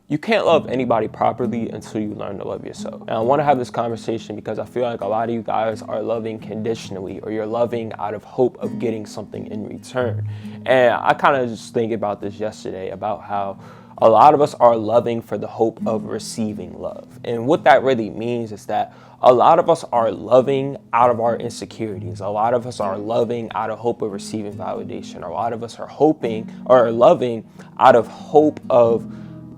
You can't love anybody properly until you learn to love yourself. And I want to have this conversation because I feel like a lot of you guys are loving conditionally, or you're loving out of hope of getting something in return. And I kind of just think about this yesterday, about how a lot of us are loving for the hope of receiving love. And what that really means is that a lot of us are loving out of our insecurities. A lot of us are loving out of hope of receiving validation. A lot of us are hoping or loving out of hope of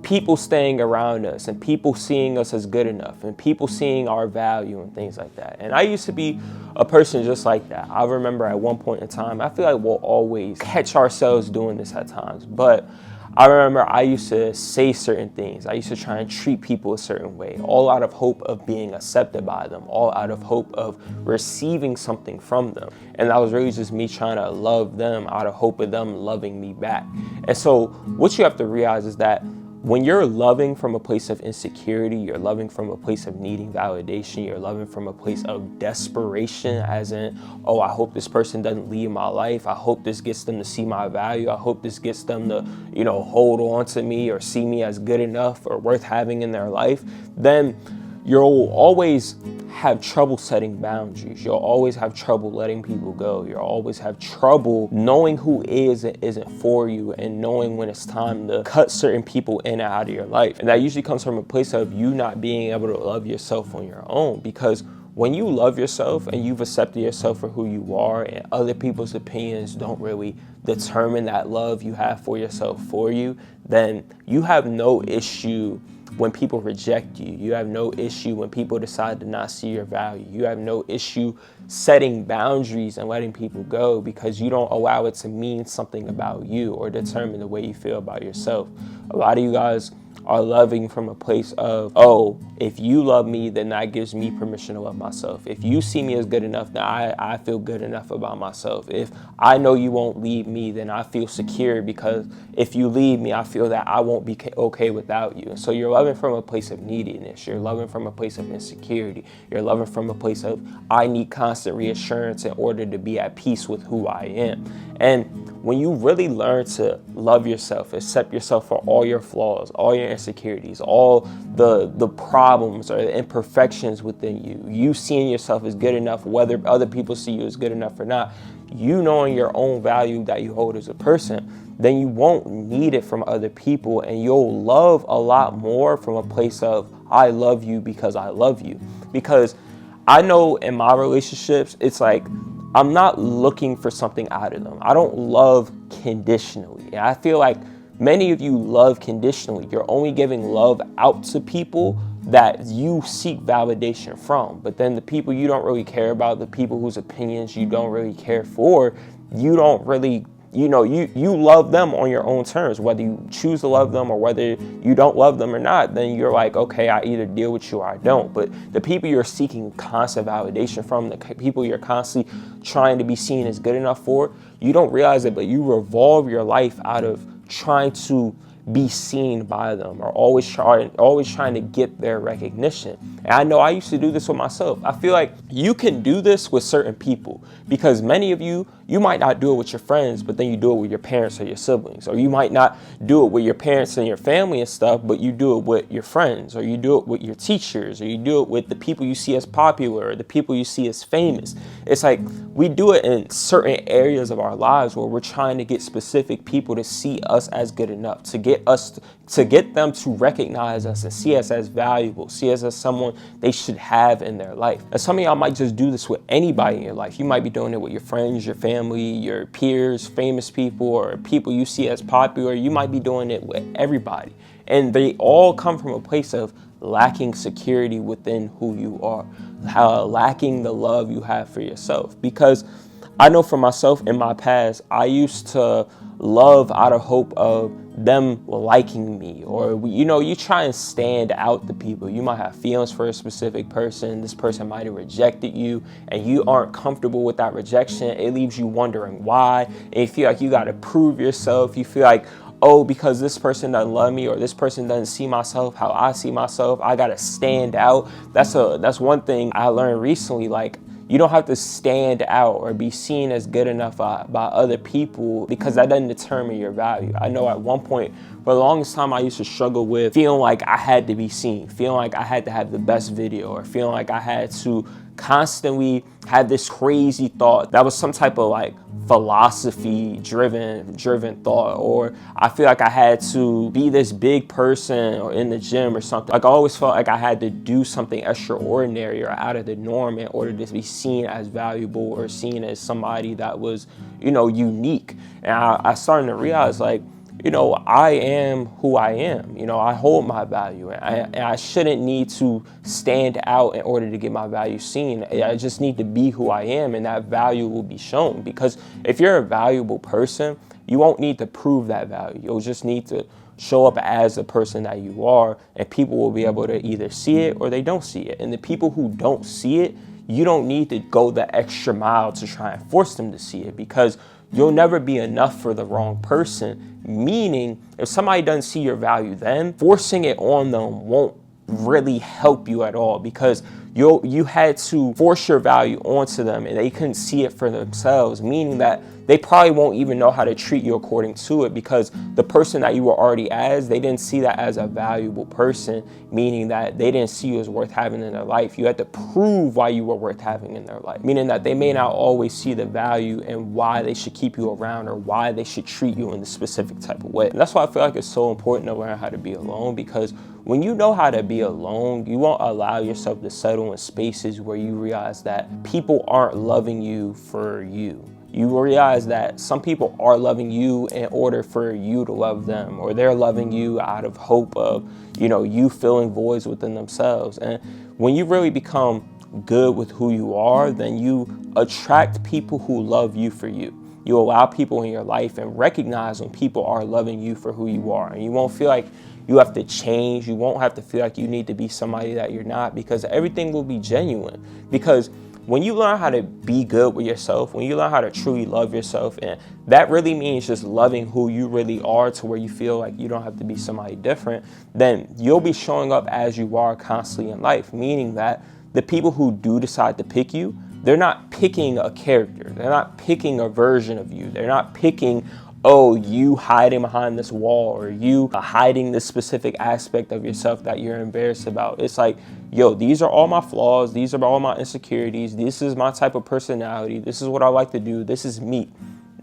people staying around us and people seeing us as good enough and people seeing our value and things like that. And I used to be a person just like that. I remember at one point in time, I feel like we'll always catch ourselves doing this at times, but I remember I used to say certain things. I used to try and treat people a certain way, all out of hope of being accepted by them, all out of hope of receiving something from them. And that was really just me trying to love them out of hope of them loving me back. And so what you have to realize is that when you're loving from a place of insecurity, you're loving from a place of needing validation, you're loving from a place of desperation, as in, oh, I hope this person doesn't leave my life. I hope this gets them to see my value. I hope this gets them to, hold on to me or see me as good enough or worth having in their life. Then you'll always have trouble setting boundaries. You'll always have trouble letting people go. You'll always have trouble knowing who is and isn't for you, and knowing when it's time to cut certain people in and out of your life. And that usually comes from a place of you not being able to love yourself on your own, because when you love yourself and you've accepted yourself for who you are, and other people's opinions don't really determine that love you have for yourself for you, then you have no issue when people reject you. You have no issue when people decide to not see your value. You have no issue setting boundaries and letting people go, because you don't allow it to mean something about you or determine the way you feel about yourself. A lot of you guys are loving from a place of, oh, if you love me, then that gives me permission to love myself. If you see me as good enough, then I feel good enough about myself. If I know you won't leave me, then I feel secure, because if you leave me, I feel that I won't be okay without you. And so you're loving from a place of neediness. You're loving from a place of insecurity. You're loving from a place of, I need constant reassurance in order to be at peace with who I am. And when you really learn to love yourself, accept yourself for all your flaws, all your insecurities, all the problems or the imperfections within you, you seeing yourself as good enough, whether other people see you as good enough or not, you knowing your own value that you hold as a person, then you won't need it from other people, and you'll love a lot more from a place of, I love you because I love you. Because I know in my relationships, it's like, I'm not looking for something out of them. I don't love conditionally. And I feel like many of you love conditionally. You're only giving love out to people that you seek validation from. But then the people you don't really care about, the people whose opinions you don't really care for, you don't really, you love them on your own terms. Whether you choose to love them or whether you don't love them or not, then you're like, okay, I either deal with you or I don't. But the people you're seeking constant validation from, the people you're constantly trying to be seen as good enough for, you don't realize it, but you revolve your life out of trying to be seen by them, or always trying to get their recognition. And I know I used to do this with myself. I feel like you can do this with certain people, because many of you might not do it with your friends, but then you do it with your parents or your siblings. Or you might not do it with your parents and your family and stuff, but you do it with your friends, or you do it with your teachers, or you do it with the people you see as popular, or the people you see as famous. It's like we do it in certain areas of our lives where we're trying to get specific people to see us as good enough, to get them to recognize us and see us as valuable, see us as someone they should have in their life. And some of y'all might just do this with anybody in your life. You might be doing it with your friends, your family, your peers, famous people, or people you see as popular. You might be doing it with everybody. And they all come from a place of lacking security within who you are, lacking the love you have for yourself. Because I know for myself in my past, I used to love out of hope of them liking me, or you try and stand out to people. You might have feelings for a specific person. This person might have rejected you, and you aren't comfortable with that rejection. It leaves you wondering why, and you feel like you got to prove yourself. You feel like, oh, because this person doesn't love me, or this person doesn't see myself how I see myself, I gotta stand out. That's one thing I learned recently. Like, you don't have to stand out or be seen as good enough by other people, because that doesn't determine your value. I know at one point For the longest time, I used to struggle with feeling like I had to be seen, feeling like I had to have the best video, or feeling like I had to constantly have this crazy thought that was some type of like philosophy driven thought, or I feel like I had to be this big person or in the gym or something. Like I always felt like I had to do something extraordinary or out of the norm in order to be seen as valuable or seen as somebody that was, unique. And I started to realize, like, I am who I am. I hold my value, and I shouldn't need to stand out in order to get my value seen. I just need to be who I am, and that value will be shown. Because if you're a valuable person, you won't need to prove that value. You'll just need to show up as the person that you are, and people will be able to either see it or they don't see it. And the people who don't see it, you don't need to go the extra mile to try and force them to see it, because you'll never be enough for the wrong person. Meaning, if somebody doesn't see your value, then forcing it on them won't really help you at all, because you had to force your value onto them and they couldn't see it for themselves, meaning that they probably won't even know how to treat you according to it, because the person that you were already as, they didn't see that as a valuable person, meaning that they didn't see you as worth having in their life. You had to prove why you were worth having in their life, meaning that they may not always see the value and why they should keep you around or why they should treat you in the specific type of way. And that's why I feel like it's so important to learn how to be alone, because when you know how to be alone, you won't allow yourself to settle in spaces where you realize that people aren't loving you for you. You realize that some people are loving you in order for you to love them, or they're loving you out of hope of, you filling voids within themselves. And when you really become good with who you are, then you attract people who love you for you. You allow people in your life and recognize when people are loving you for who you are. And you won't feel like you have to change. You won't have to feel like you need to be somebody that you're not, because everything will be genuine. Because when you learn how to be good with yourself, when you learn how to truly love yourself, and that really means just loving who you really are to where you feel like you don't have to be somebody different, then you'll be showing up as you are constantly in life, meaning that the people who do decide to pick you, they're not picking a character. They're not picking a version of you. They're not picking, oh, you hiding behind this wall, or you hiding this specific aspect of yourself that you're embarrassed about. It's like, yo, these are all my flaws. These are all my insecurities. This is my type of personality. This is what I like to do. This is me.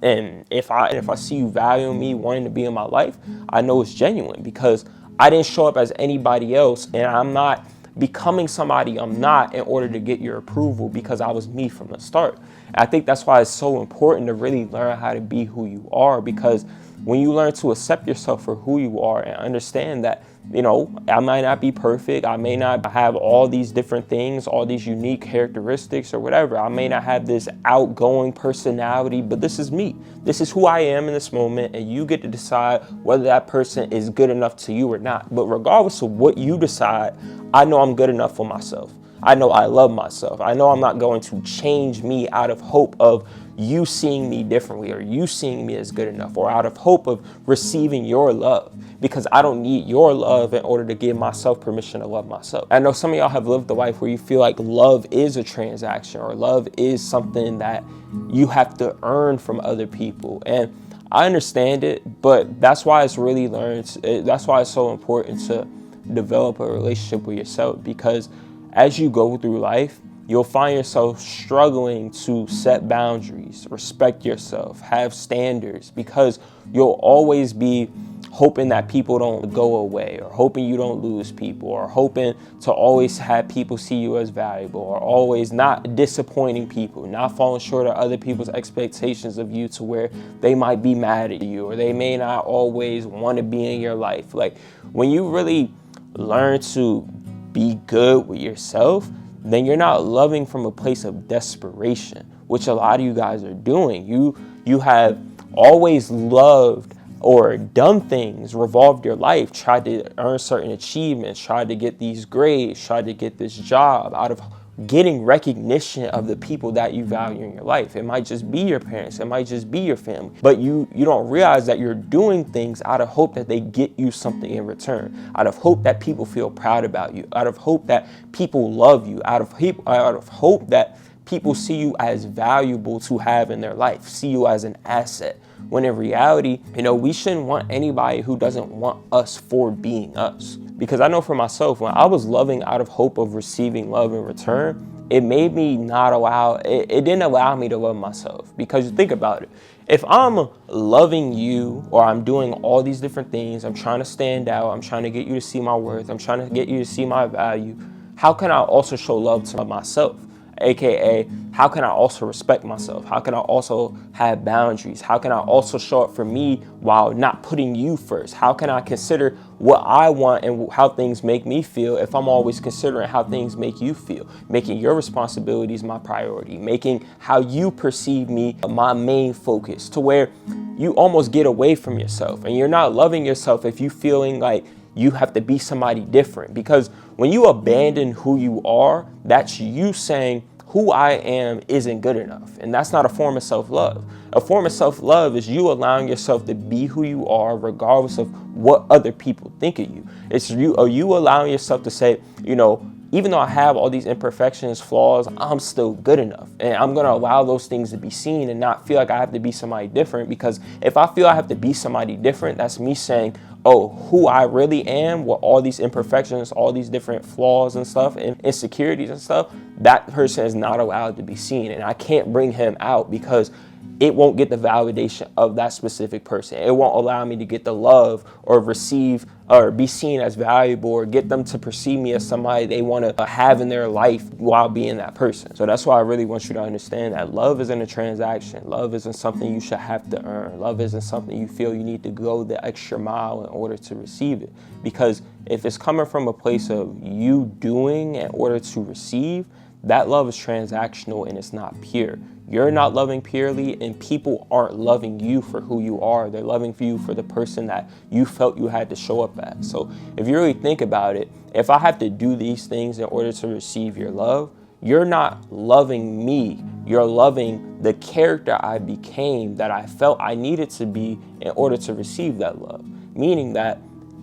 And if I see you valuing me, wanting to be in my life, I know it's genuine, because I didn't show up as anybody else, and I'm not becoming somebody I'm not in order to get your approval, because I was me from the start. And I think that's why it's so important to really learn how to be who you are, because when you learn to accept yourself for who you are and understand that, I might not be perfect. I may not have all these different things, all these unique characteristics or whatever. I may not have this outgoing personality, but this is me. This is who I am in this moment, and you get to decide whether that person is good enough to you or not. But regardless of what you decide, I know I'm good enough for myself. I know I love myself. I know I'm not going to change me out of hope of you seeing me differently, or you seeing me as good enough, or out of hope of receiving your love, because I don't need your love in order to give myself permission to love myself. I know some of y'all have lived a life where you feel like love is a transaction, or love is something that you have to earn from other people. And I understand it, but that's why it's really that's why it's so important to develop a relationship with yourself, because as you go through life, you'll find yourself struggling to set boundaries, respect yourself, have standards, because you'll always be hoping that people don't go away, or hoping you don't lose people, or hoping to always have people see you as valuable, or always not disappointing people, not falling short of other people's expectations of you to where they might be mad at you, or they may not always want to be in your life. Like, when you really learn to be good with yourself, then you're not loving from a place of desperation, which a lot of you guys are doing. You have always loved or done things, revolved your life, tried to earn certain achievements, tried to get these grades, tried to get this job out of getting recognition of the people that you value in your life. It might just be your parents, it might just be your family, but you don't realize that you're doing things out of hope that they get you something in return, out of hope that people feel proud about you, out of hope that people love you, out of hope that people see you as valuable to have in their life, see you as an asset. When in reality, we shouldn't want anybody who doesn't want us for being us. Because I know for myself, when I was loving out of hope of receiving love in return, it made me it didn't allow me to love myself. Because think about it. If I'm loving you, or I'm doing all these different things, I'm trying to stand out, I'm trying to get you to see my worth, I'm trying to get you to see my value, how can I also show love to myself? AKA, how can I also respect myself? How can I also have boundaries? How can I also show up for me while not putting you first? How can I consider what I want and how things make me feel if I'm always considering how things make you feel? Making your responsibilities my priority, making how you perceive me my main focus, to where you almost get away from yourself and you're not loving yourself if you feeling like you have to be somebody different. Because when you abandon who you are, that's you saying who I am isn't good enough. And that's not a form of self-love. A form of self-love is you allowing yourself to be who you are regardless of what other people think of you. It's you allowing yourself to say, even though I have all these imperfections, flaws, I'm still good enough. And I'm going to allow those things to be seen and not feel like I have to be somebody different. Because if I feel I have to be somebody different, that's me saying, oh, who I really am with all these imperfections, all these different flaws and stuff and insecurities and stuff, that person is not allowed to be seen. And I can't bring him out because it won't get the validation of that specific person. It won't allow me to get the love or receive or be seen as valuable or get them to perceive me as somebody they want to have in their life while being that person. So that's why I really want you to understand that love isn't a transaction. Love isn't something you should have to earn. Love isn't something you feel you need to go the extra mile in order to receive it. Because if it's coming from a place of you doing in order to receive, that love is transactional and it's not pure. You're not loving purely, and people aren't loving you for who you are. They're loving you for the person that you felt you had to show up as. So if you really think about it, if I have to do these things in order to receive your love, you're not loving me. You're loving the character I became that I felt I needed to be in order to receive that love. Meaning that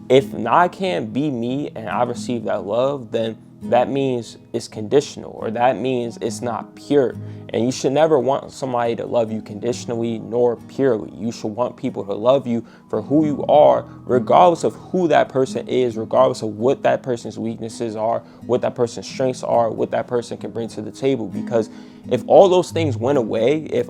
if I can't be me and I receive that love, then that means it's conditional, or that means it's not pure. And you should never want somebody to love you conditionally nor purely. You should want people to love you for who you are, regardless of who that person is, regardless of what that person's weaknesses are, what that person's strengths are, what that person can bring to the table. Because if all those things went away, if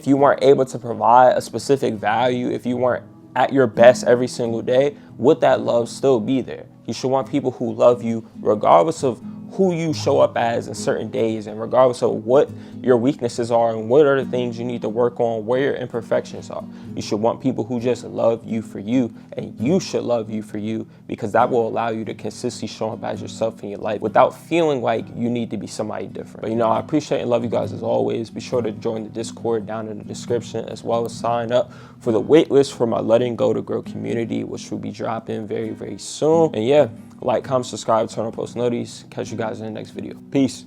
you weren't able to provide a specific value, if you weren't at your best every single day, would that love still be there? You should want people who love you regardless of who you show up as in certain days, and regardless of what your weaknesses are and what are the things you need to work on, where your imperfections are. You should want people who just love you for you, and you should love you for you, because that will allow you to consistently show up as yourself in your life without feeling like you need to be somebody different. But I appreciate and love you guys as always. Be sure to join the Discord down in the description, as well as sign up for the waitlist for my Letting Go to Grow community, which will be dropping very, very soon. And yeah, like, comment, subscribe, turn on post notifications. Catch you guys in the next video. Peace.